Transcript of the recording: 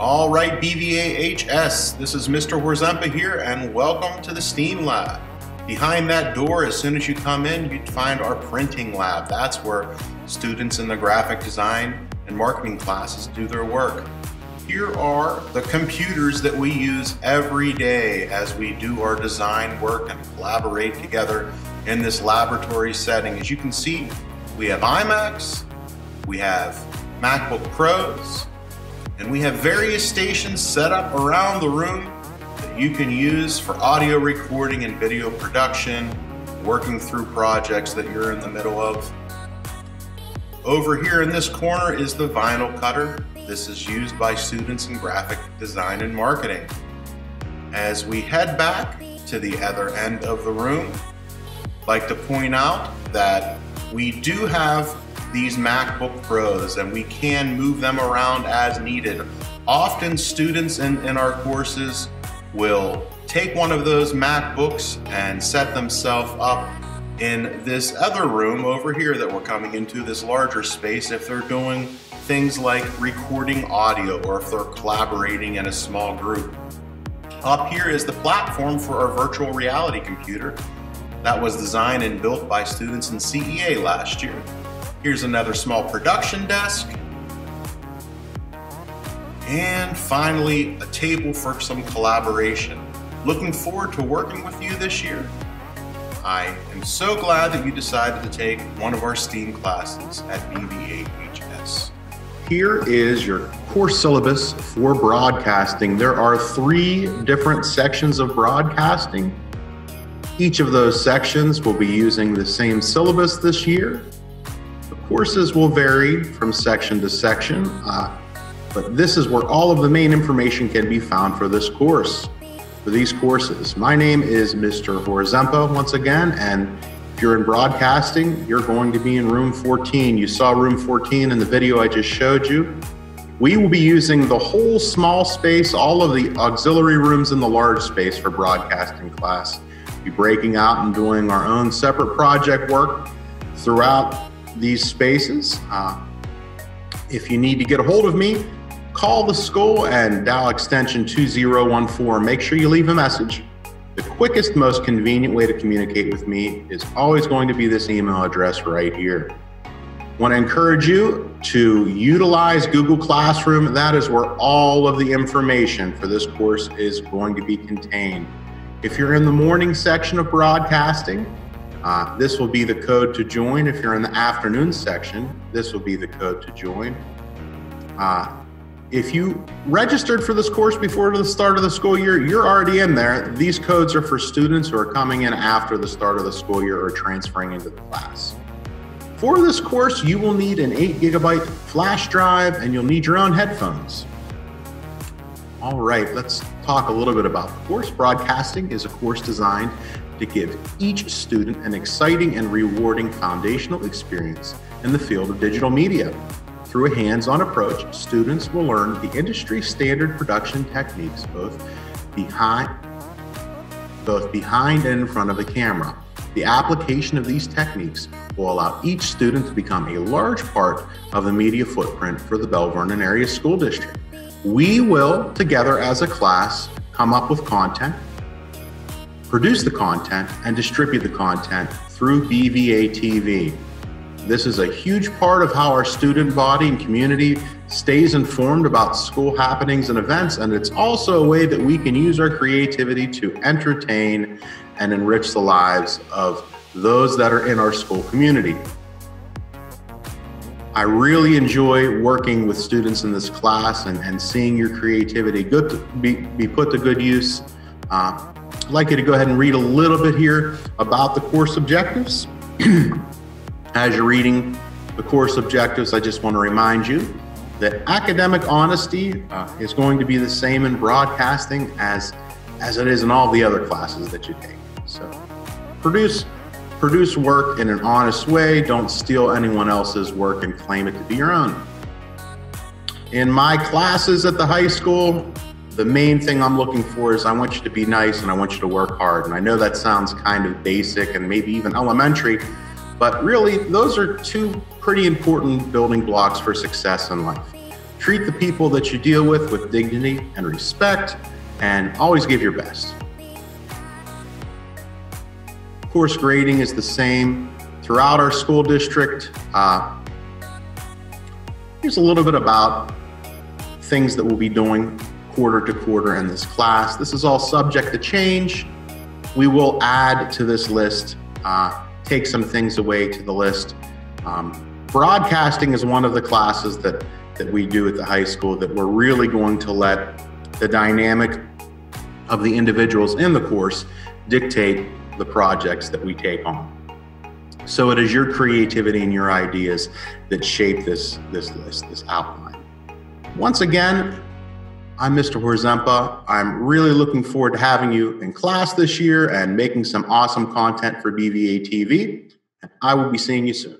All right, BVAHS, this is Mr. Horzempa here, and welcome to the STEAM Lab. Behind that door, as soon as you come in, you'd find our printing lab. That's where students in the graphic design and marketing classes do their work. Here are the computers that we use every day as we do our design work and collaborate together in this laboratory setting. As you can see, we have iMacs, we have MacBook Pros, and we have various stations set up around the room that you can use for audio recording and video production, working through projects that you're in the middle of. Over here in this corner is the vinyl cutter. This is used by students in graphic design and marketing. As we head back to the other end of the room, I'd like to point out that we do have these MacBook Pros and we can move them around as needed. Often students in our courses will take one of those MacBooks and set themselves up in this other room over here that we're coming into, this larger space, if they're doing things like recording audio or if they're collaborating in a small group. Up here is the platform for our virtual reality computer that was designed and built by students in CEA last year. Here's another small production desk. And finally, a table for some collaboration. Looking forward to working with you this year. I am so glad that you decided to take one of our STEAM classes at BVAHS. Here is your course syllabus for broadcasting. There are 3 different sections of broadcasting. Each of those sections will be using the same syllabus this year. The courses will vary from section to section, but this is where all of the main information can be found for this course, for these courses. My name is Mr. Horzempa once again, and if you're in broadcasting, you're going to be in room 14. You saw room 14 in the video I just showed you. We will be using the whole small space, all of the auxiliary rooms in the large space for broadcasting class. We'll be breaking out and doing our own separate project work throughout these spaces. If you need to get a hold of me, call the school and dial extension 2014. Make sure you leave a message. The quickest, most convenient way to communicate with me is always going to be this email address right here. I want to encourage you to utilize Google Classroom. That is where all of the information for this course is going to be contained. If you're in the morning section of broadcasting, this will be the code to join. If you're in the afternoon section, this will be the code to join. If you registered for this course before the start of the school year, you're already in there. These codes are for students who are coming in after the start of the school year or transferring into the class. For this course, you will need an 8 GB flash drive and you'll need your own headphones. All right, let's talk a little bit about the course. Broadcasting is a course designed to give each student an exciting and rewarding foundational experience in the field of digital media. Through a hands-on approach, students will learn the industry standard production techniques both behind and in front of the camera. The application of these techniques will allow each student to become a large part of the media footprint for the Belle Vernon Area School District. We will, together as a class, come up with content, produce the content, and distribute the content through BVA TV. This is a huge part of how our student body and community stays informed about school happenings and events, and it's also a way that we can use our creativity to entertain and enrich the lives of those that are in our school community. I really enjoy working with students in this class and seeing your creativity be put to good use. I'd like you to go ahead and read a little bit here about the course objectives. As you're reading the course objectives, I just want to remind you that academic honesty is going to be the same in broadcasting as it is in all the other classes that you take. So produce work in an honest way. Don't steal anyone else's work and claim it to be your own. In my classes at the high school, the main thing I'm looking for is I want you to be nice and I want you to work hard. And I know that sounds kind of basic and maybe even elementary, but really those are 2 pretty important building blocks for success in life. Treat the people that you deal with dignity and respect, and always give your best. Course grading is the same throughout our school district. Here's a little bit about things that we'll be doing quarter to quarter in this class. This is all subject to change. We will add to this list, take some things away to the list. Broadcasting is one of the classes that we do at the high school that we're really going to let the dynamic of the individuals in the course dictate the projects that we take on. So it is your creativity and your ideas that shape this list, this outline. Once again, I'm Mr. Horzempa. I'm really looking forward to having you in class this year and making some awesome content for BVA TV. I will be seeing you soon.